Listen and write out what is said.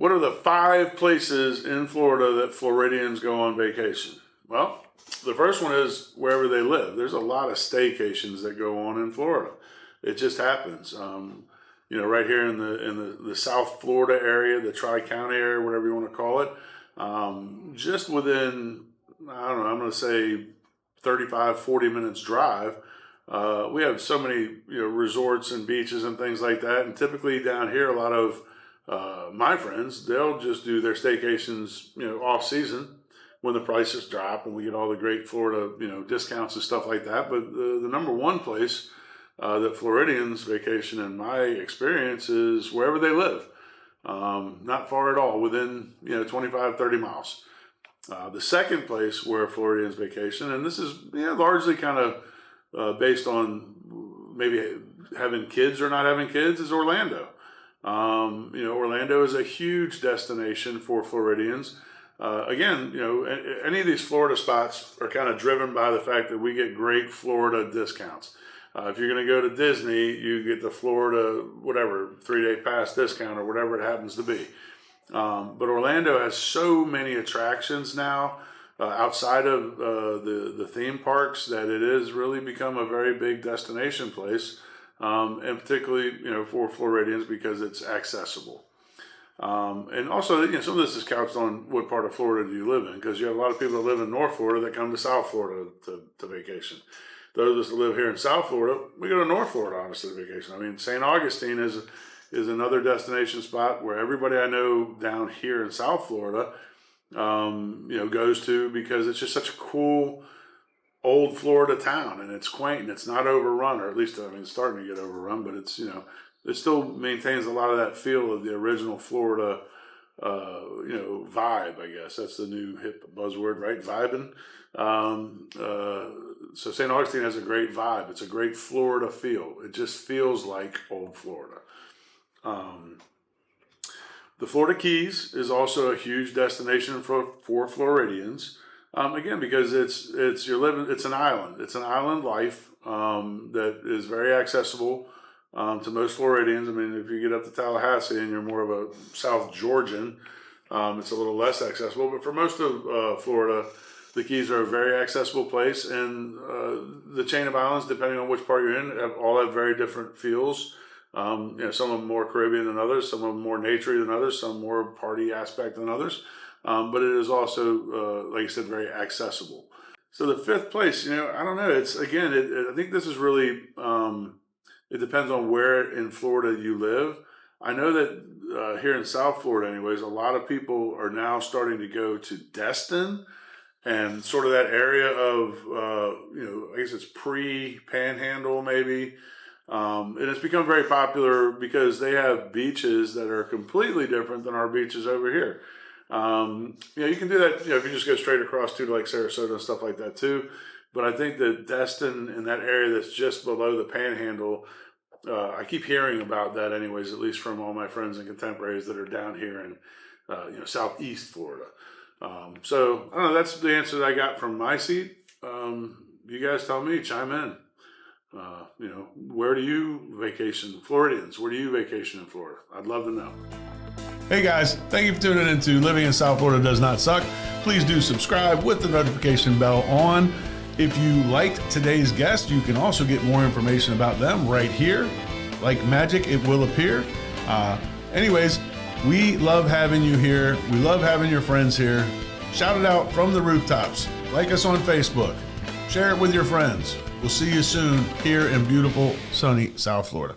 What are the 5 places in Florida that Floridians go on vacation? Well, the first one is wherever they live. There's a lot of staycations that go on in Florida. It just happens. Right here in the South Florida area, the Tri-County area, whatever you want to call it, just within, I don't know, I'm going to say 35, 40 minutes drive, we have so many resorts and beaches and things like that. And typically down here, a lot of my friends, they'll just do their staycations, off season when the prices drop and we get all the great Florida, discounts and stuff like that. But the number one place that Floridians vacation, in my experience, is wherever they live. Not far at all, within 25, 30 miles. The second place where Floridians vacation, and this is largely kind of based on maybe having kids or not having kids, is Orlando. Orlando is a huge destination for Floridians. Again, any of these Florida spots are kind of driven by the fact that we get great Florida discounts. If you're going to go to Disney, you get the Florida, 3-day pass discount or whatever it happens to be. But Orlando has so many attractions now outside of the theme parks that it has really become a very big destination place, and particularly for Floridians because it's accessible. And also, some of this is couched on what part of Florida do you live in, because you have a lot of people that live in North Florida that come to South Florida to vacation. Those of us that live here in South Florida, we go to North Florida, honestly, to vacation. I mean, St. Augustine is another destination spot where everybody I know down here in South Florida, goes to, because it's just such a cool old Florida town, and it's quaint and it's not overrun, or at least, it's starting to get overrun, but it's, it still maintains a lot of that feel of the original Florida, vibe, I guess. That's the new hip buzzword, right? Vibing. So St. Augustine has a great vibe. It's a great Florida feel. It just feels like old Florida. The Florida Keys is also a huge destination for Floridians. Again, because it's an island. It's an island life that is very accessible to most Floridians. I mean, if you get up to Tallahassee and you're more of a South Georgian, it's a little less accessible. But for most of Florida, the Keys are a very accessible place, and the chain of islands, depending on which part you're in, all have very different feels. Some of them more Caribbean than others, some of them more naturey than others, some more party aspect than others. But it is also, like I said, very accessible. So the fifth place, I don't know. It's, again, I think this is really, it depends on where in Florida you live. I know that here in South Florida, anyways, a lot of people are now starting to go to Destin and sort of that area of, I guess it's pre-Panhandle maybe. And it's become very popular because they have beaches that are completely different than our beaches over here. You can do that, if you just go straight across to like Sarasota and stuff like that too. But I think that Destin, in that area that's just below the Panhandle, I keep hearing about that anyways, at least from all my friends and contemporaries that are down here in, Southeast Florida. So I don't know, that's the answer that I got from my seat. You guys tell me, chime in. Where do you vacation? Floridians, where do you vacation in Florida? I'd love to know. Hey guys, thank you for tuning in to Living in South Florida Does Not Suck. Please do subscribe with the notification bell on. If you liked today's guest, you can also get more information about them right here. Like magic, it will appear. Anyways, we love having you here. We love having your friends here. Shout it out from the rooftops. Like us on Facebook. Share it with your friends. We'll see you soon here in beautiful, sunny South Florida.